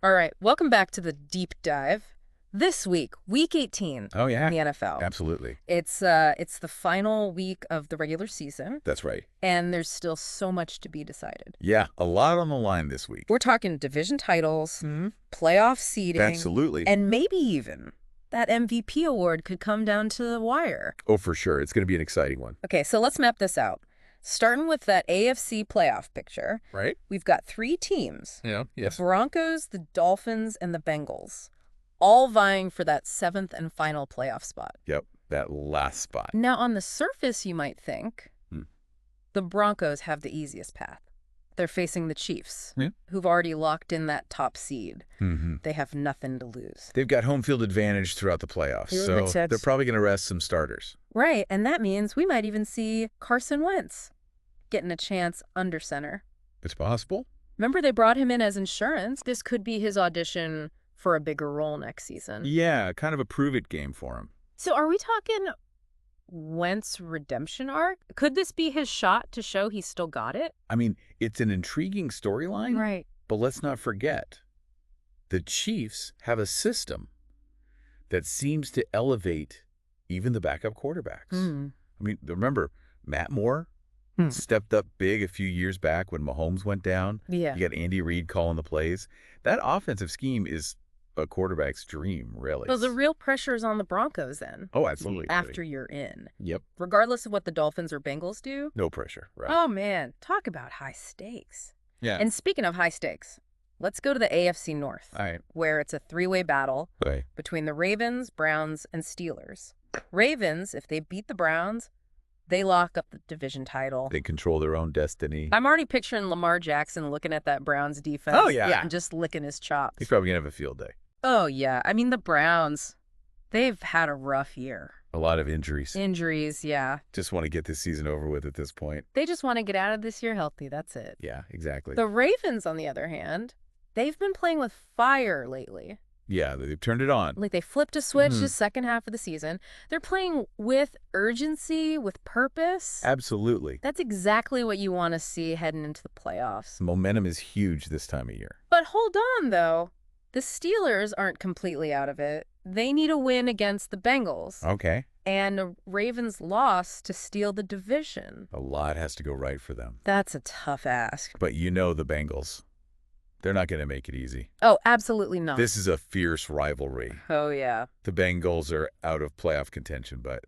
All right, welcome back to the deep dive. This week, week 18 Oh, in yeah. the NFL. Absolutely. It's the final week of the regular season, That's right. and there's still so much to be decided. Yeah, a lot on the line this week. We're talking division titles, Mhm. playoff seeding, Absolutely. and maybe even that MVP award could come down to the wire. Oh, for sure. It's going to be an exciting one. Okay, so let's map this out. Starting with that AFC playoff picture, Right? we've got three teams. Yeah. Yes. The Broncos, the Dolphins, and the Bengals, all vying for that seventh and final playoff spot. Yep. That last spot. Now, on the surface, you might think Hmm. the Broncos have the easiest path. They're facing the Chiefs, Yeah. who've already locked in that top seed. Mm-hmm. They have nothing to lose. They've got home field advantage throughout the playoffs, Yeah, so makes sense. they're probably going to rest some starters. Right, and that means we might even see Carson Wentz getting a chance under center. It's possible. Remember, they brought him in as insurance. This could be his audition for a bigger role next season. Yeah, kind of a prove-it game for him. So are we talking Wentz redemption arc? Could this be his shot to show he's still got it? I mean, it's an intriguing storyline, Right. but let's not forget, the Chiefs have a system that seems to elevate even the backup quarterbacks. Mm. I mean, remember, Matt Moore Hmm. stepped up big a few years back when Mahomes went down. Yeah. You got Andy Reid calling the plays. That offensive scheme is a quarterback's dream, really. So the real pressure is on the Broncos then, Oh, absolutely. buddy. after you're in. Yep. Regardless of what the Dolphins or Bengals do. No pressure, right? Oh, man. Talk about high stakes. yeah. And speaking of high stakes, let's go to the AFC North, All right. where it's a three-way battle Okay. between the Ravens, Browns, and Steelers. Ravens, if they beat the Browns, they lock up the division title. They control their own destiny. I'm already picturing Lamar Jackson looking at that Browns defense. Oh, yeah. and just licking his chops. He's probably going to have a field day. Oh, yeah. I mean, the Browns, they've had a rough year. A lot of injuries. Injuries, yeah. Just want to get this season over with at this point. They just want to get out of this year healthy. That's it. Yeah, exactly. The Ravens, on the other hand, they've been playing with fire lately. Yeah, they've turned it on. Like they flipped a switch Mhm. the second half of the season. They're playing with urgency, with purpose. Absolutely. That's exactly what you want to see heading into the playoffs. Momentum is huge this time of year. But hold on, though. The Steelers aren't completely out of it. They need a win against the Bengals. Okay. And the Ravens lost to steal the division. A lot has to go right for them. That's a tough ask. But you know the Bengals. They're not going to make it easy. Oh, absolutely not. This is a fierce rivalry. Oh, yeah. The Bengals are out of playoff contention, but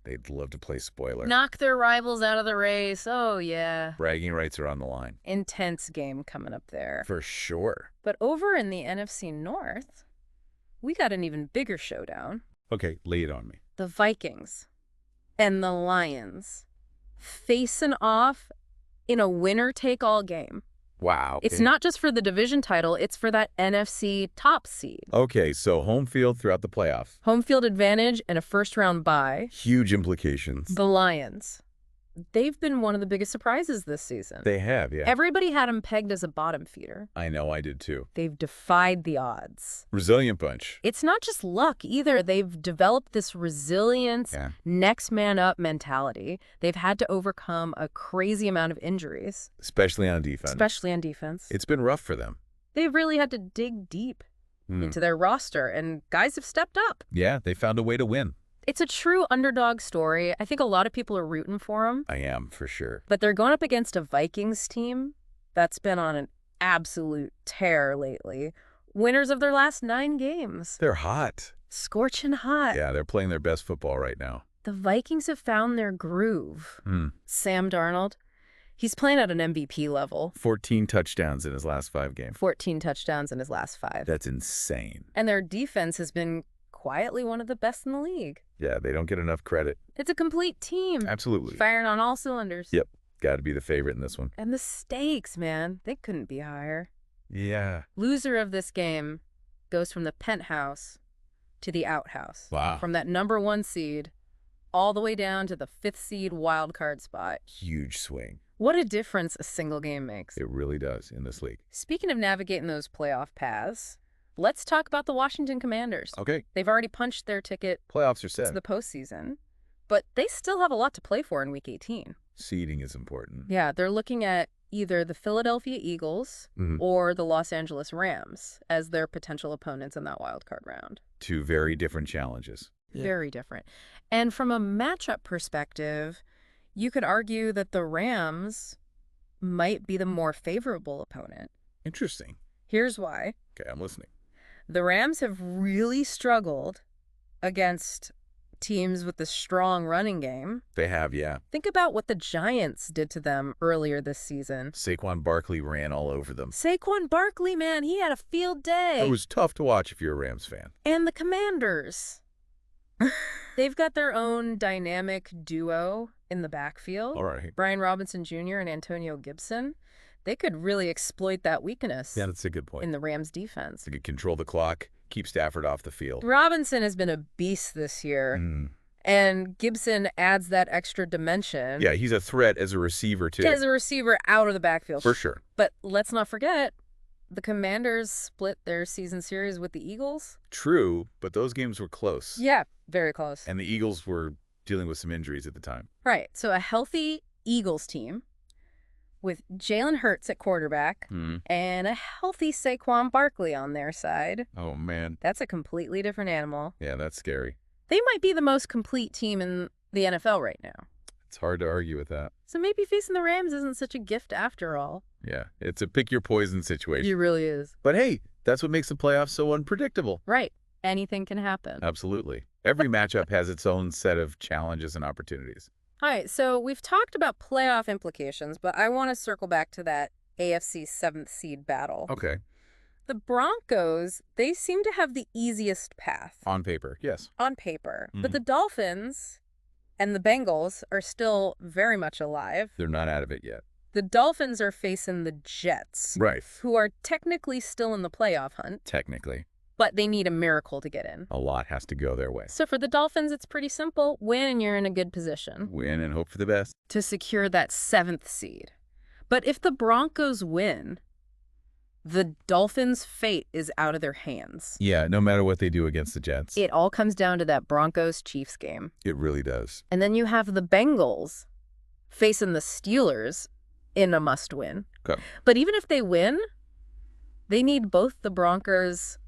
they'd love to play spoiler. Knock their rivals out of the race. Oh, yeah. Bragging rights are on the line. Intense game coming up there. For sure. But over in the NFC North, we got an even bigger showdown. Okay, lay it on me. The Vikings and the Lions facing off in a winner-take-all game. Wow. It's okay. not just for the division title, it's for that NFC top seed. Okay, so home field throughout the playoffs. Home field advantage and a first-round bye. Huge implications. The Lions. They've been one of the biggest surprises this season. They have, yeah. Everybody had them pegged as a bottom feeder. I know, I did too. They've defied the odds. Resilient bunch. It's not just luck either. They've developed this resilience, Yeah. next man up mentality. They've had to overcome a crazy amount of injuries, Especially on defense. especially on defense. It's been rough for them. They've really had to dig deep Hmm. into their roster, and guys have stepped up. Yeah, they found a way to win. It's a true underdog story. I think a lot of people are rooting for them, I am, for sure. but they're going up against a Vikings team that's been on an absolute tear lately. Winners of their last 9 games. They're hot. Scorching hot. Yeah, they're playing their best football right now. The Vikings have found their groove. Hmm. Sam Darnold, he's playing at an MVP level. 14 touchdowns in his last 5 games. 14 touchdowns in his last 5. That's insane. And their defense has been quietly one of the best in the league. Yeah, they don't get enough credit. It's a complete team. Absolutely. Firing on all cylinders. Yep. Got to be the favorite in this one. And the stakes, man, they couldn't be higher. Yeah. Loser of this game goes from the penthouse to the outhouse. Wow. From that #1 seed all the way down to the 5th seed wild card spot. Huge swing. What a difference a single game makes. It really does in this league. Speaking of navigating those playoff paths, let's talk about the Washington Commanders. Okay. They've already punched their ticket Playoffs are to set. the postseason, but they still have a lot to play for in Week 18. Seeding is important. Yeah, they're looking at either the Philadelphia Eagles or the Los Angeles Rams as their potential opponents in that wild card round. Two very different challenges. Yeah. Very different. And from a matchup perspective, you could argue that the Rams might be the more favorable opponent. Interesting. Here's why. Okay, I'm listening. The Rams have really struggled against teams with a strong running game. They have, yeah. Think about what the Giants did to them earlier this season. Saquon Barkley ran all over them. Saquon Barkley, man, he had a field day. It was tough to watch if you're a Rams fan. And the Commanders. They've got their own dynamic duo in the backfield. All right. Brian Robinson Jr. and Antonio Gibson. They could really exploit that weakness Yeah, that's a good point. in the Rams defense. They could control the clock, keep Stafford off the field. Robinson has been a beast this year, and Gibson adds that extra dimension. Yeah, he's a threat as a receiver, too. As a receiver out of the backfield. For sure. But let's not forget, the Commanders split their season series with the Eagles. True, but those games were close. Yeah, very close. And the Eagles were dealing with some injuries at the time. Right. So a healthy Eagles team with Jalen Hurts at quarterback and a healthy Saquon Barkley on their side. Oh, man. That's a completely different animal. Yeah, that's scary. They might be the most complete team in the NFL right now. It's hard to argue with that. So maybe facing the Rams isn't such a gift after all. Yeah, it's a pick your poison situation. It really is. But hey, that's what makes the playoffs so unpredictable. Right. Anything can happen. Absolutely. Every matchup has its own set of challenges and opportunities. All right, so we've talked about playoff implications, but I want to circle back to that AFC 7th seed battle. Okay. The Broncos, they seem to have the easiest path. On paper, yes. On paper. But the Dolphins and the Bengals are still very much alive. They're not out of it yet. The Dolphins are facing the Jets, Right. who are technically still in the playoff hunt, Technically. but they need a miracle to get in. A lot has to go their way. So for the Dolphins, it's pretty simple. Win and you're in a good position Win and hope for the best. to secure that 7th seed. But if the Broncos win, the Dolphins' fate is out of their hands. Yeah, no matter what they do against the Jets. It all comes down to that Broncos-Chiefs game. It really does. And then you have the Bengals facing the Steelers in a must-win. Okay. But even if they win, they need both the Broncos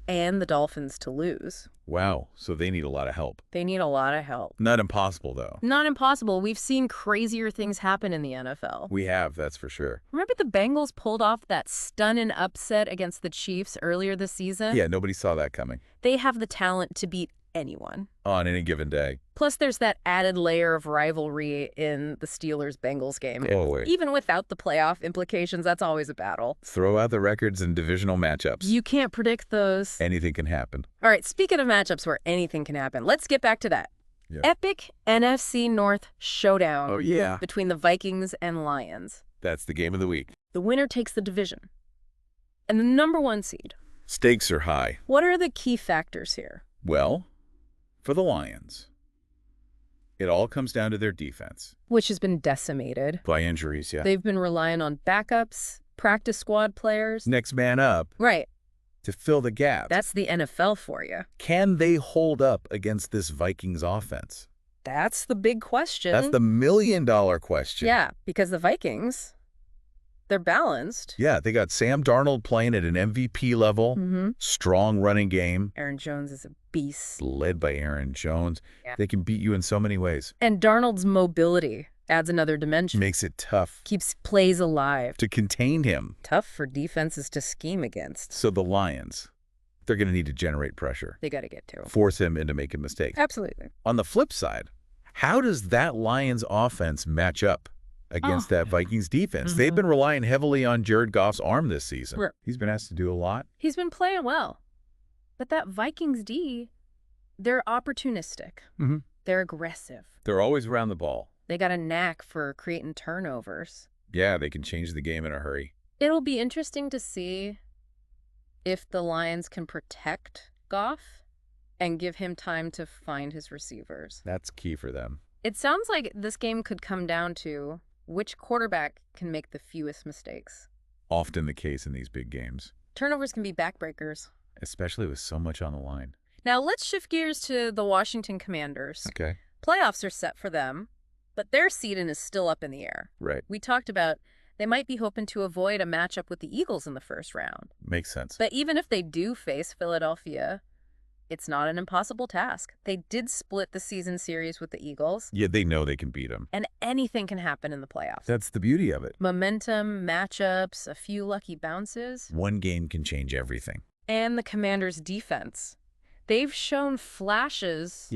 and the Dolphins to lose. Wow. So they need a lot of help. They need a lot of help. Not impossible, though. Not impossible. We've seen crazier things happen in the NFL. We have, that's for sure. Remember the Bengals pulled off that stunning upset against the Chiefs earlier this season? Yeah, nobody saw that coming. They have the talent to beat anyone. On any given day. Plus, there's that added layer of rivalry in the Steelers-Bengals game. Oh, wait. Even without the playoff implications, that's always a battle. Throw out the records and divisional matchups. You can't predict those. Anything can happen. All right, speaking of matchups where anything can happen, let's get back to that. Yeah. Epic NFC North showdown Oh, yeah. between the Vikings and Lions. That's the game of the week. The winner takes the division. And the number 1 seed. Stakes are high. What are the key factors here? Well, for the Lions, it all comes down to their defense. Which has been decimated. By injuries, yeah. They've been relying on backups, practice squad players. Next man up Right. to fill the gap. That's the NFL for you. Can they hold up against this Vikings offense? That's the big question. That's the million-dollar question. Yeah, because the Vikings, they're balanced. Yeah, they got Sam Darnold playing at an MVP level, strong running game, Aaron Jones is a beast. led by Aaron Jones. Yeah. They can beat you in so many ways. And Darnold's mobility adds another dimension. Makes it tough Keeps plays alive. to contain him. Tough for defenses to scheme against. So the Lions, they're going to need to generate pressure, They got to get to. force him into making mistakes. Absolutely. On the flip side, how does that Lions offense match up against that Vikings defense? They've been relying heavily on Jared Goff's arm this season. Right. He's been asked to do a lot. He's been playing well. But that Vikings D, they're opportunistic. Mhm. They're aggressive. They're always around the ball. They got a knack for creating turnovers. Yeah, they can change the game in a hurry. It'll be interesting to see if the Lions can protect Goff and give him time to find his receivers. That's key for them. It sounds like this game could come down to which quarterback can make the fewest mistakes. Often the case in these big games, Turnovers can be backbreakers. especially with so much on the line. Now let's shift gears to the Washington Commanders. Okay. Playoffs are set for them, but their seeding is still up in the air. Right. We talked about They might be hoping to avoid a matchup with the Eagles in the first round. Makes sense. But even if they do face Philadelphia, it's not an impossible task. They did split the season series with the Eagles. Yeah, they know they can beat them. And anything can happen in the playoffs. That's the beauty of it. Momentum, matchups, a few lucky bounces. One game can change everything. And the Commanders' defense. They've shown flashes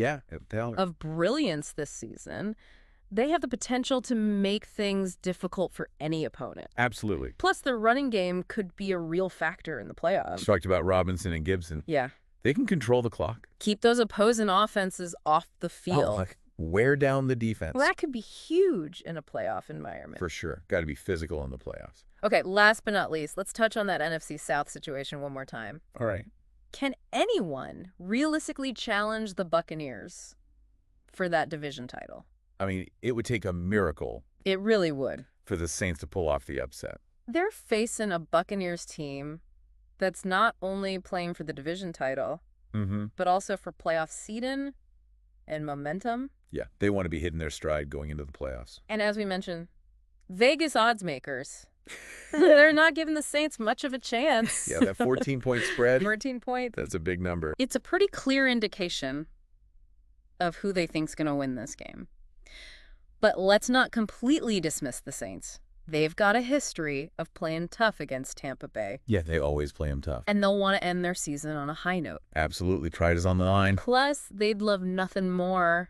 of brilliance this season. They have the potential to make things difficult for any opponent. Absolutely. Plus, their running game could be a real factor in the playoffs. You talked about Robinson and Gibson. Yeah. They can control the clock. Keep those opposing offenses off the field. Wear down the defense. Well, that could be huge in a playoff environment. For sure. Got to be physical in the playoffs. Okay, last but not least, let's touch on that NFC South situation one more time. All right. Can anyone realistically challenge the Buccaneers for that division title? I mean, it would take a miracle. It really would. For the Saints to pull off the upset. They're facing a Buccaneers team that's not only playing for the division title, but also for playoff seeding and momentum. Yeah, they want to be hitting their stride going into the playoffs. And as we mentioned, Vegas odds makers. They're not giving the Saints much of a chance. Yeah, that 14-point spread. 14 points. That's a big number. It's a pretty clear indication of who they think's going to win this game. But let's not completely dismiss the Saints. They've got a history of playing tough against Tampa Bay. Yeah, they always play them tough. And they'll want to end their season on a high note. Absolutely. Pride is on the line. Plus, they'd love nothing more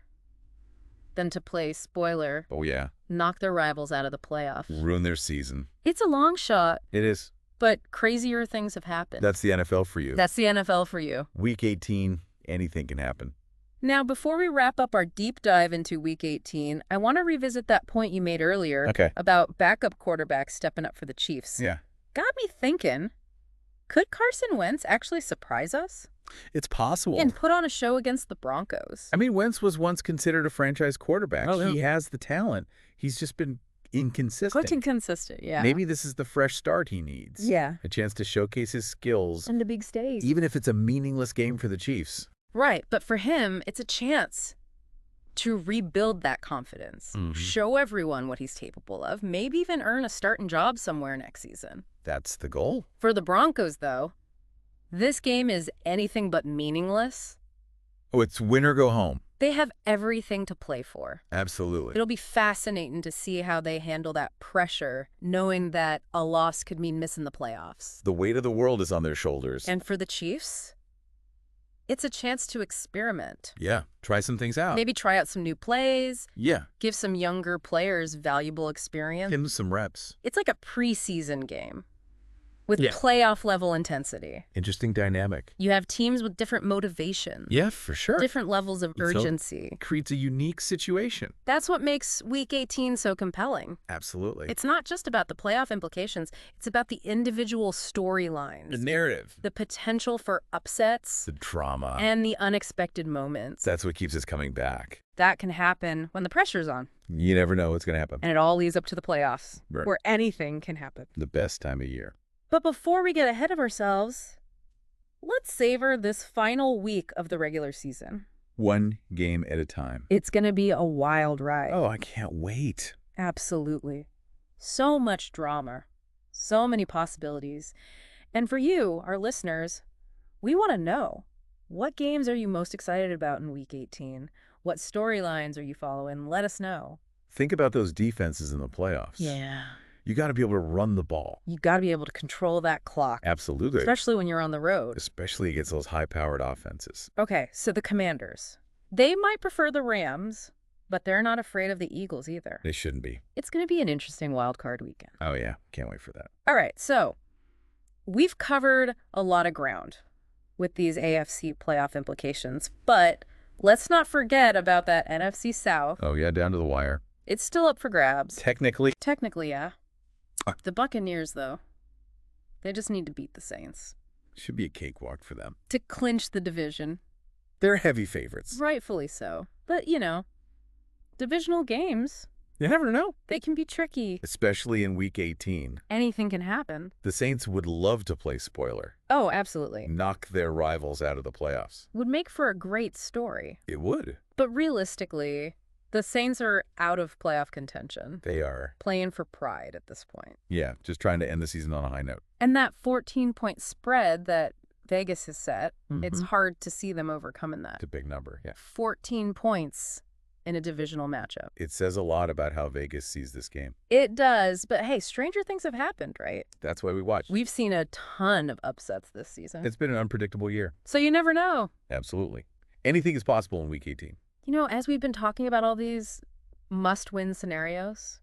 than to play spoiler. Oh, yeah. Knock their rivals out of the playoffs. Ruin their season. It's a long shot. It is. But crazier things have happened. That's the NFL for you. That's the NFL for you. Week 18, anything can happen. Now, before we wrap up our deep dive into Week 18, I want to revisit that point you made earlier about backup quarterbacks stepping up for the Chiefs. Yeah. Got me thinking, could Carson Wentz actually surprise us? It's possible. And put on a show against the Broncos. I mean, Wentz was once considered a franchise quarterback. Oh, yeah. He has the talent. He's just been inconsistent. Quite inconsistent, yeah. Maybe this is the fresh start he needs. Yeah. A chance to showcase his skills. And the big stage. Even if it's a meaningless game for the Chiefs. Right, but for him, it's a chance to rebuild that confidence, show everyone what he's capable of, maybe even earn a starting job somewhere next season. That's the goal. For the Broncos, though, this game is anything but meaningless. Oh, it's win or go home. They have everything to play for. Absolutely. It'll be fascinating to see how they handle that pressure, knowing that a loss could mean missing the playoffs. The weight of the world is on their shoulders. And for the Chiefs, it's a chance to experiment. Yeah, try some things out. Maybe try out some new plays. Yeah. Give some younger players valuable experience. Give them some reps. It's like a preseason game with playoff-level intensity. Interesting dynamic. You have teams with different motivations. Yeah, for sure. Different levels of urgency. It creates a unique situation. That's what makes Week 18 so compelling. Absolutely. It's not just about the playoff implications. It's about the individual storylines. The narrative. The potential for upsets. The drama. And the unexpected moments. That's what keeps us coming back. That can happen when the pressure's on. You never know what's going to happen. And it all leads up to the playoffs, Right. where anything can happen. The best time of year. But before we get ahead of ourselves, let's savor this final week of the regular season. One game at a time. It's going to be a wild ride. Oh, I can't wait. Absolutely. So much drama. So many possibilities. And for you, our listeners, we want to know, what games are you most excited about in Week 18? What storylines are you following? Let us know. Think about those defenses in the playoffs. Yeah. You got to be able to run the ball. You got to be able to control that clock. Absolutely. Especially when you're on the road. Especially against those high-powered offenses. Okay, so the Commanders. They might prefer the Rams, but they're not afraid of the Eagles either. They shouldn't be. It's going to be an interesting wild card weekend. Oh, yeah. Can't wait for that. All right, so we've covered a lot of ground with these AFC playoff implications, but let's not forget about that NFC South. Oh, yeah, down to the wire. It's still up for grabs. Technically, yeah. The Buccaneers, though, they just need to beat the Saints. should be a cakewalk for them. To clinch the division. They're heavy favorites. Rightfully so. But, you know, divisional games, You never know. they can be tricky. Especially in Week 18. Anything can happen. The Saints would love to play spoiler. Oh, absolutely. Knock their rivals out of the playoffs. Would make for a great story. It would. But realistically, The Saints are out of playoff contention, They are. playing for pride at this point. Yeah, just trying to end the season on a high note. And that 14-point spread that Vegas has set, it's Mhm. hard to see them overcoming that. It's a big number, yeah. 14 points in a divisional matchup. It says a lot about how Vegas sees this game. It does, but hey, stranger things have happened, right? That's why we watch. We've seen a ton of upsets this season. It's been an unpredictable year. So you never know. Absolutely. Anything is possible in Week 18. You know, as we've been talking about all these must-win scenarios,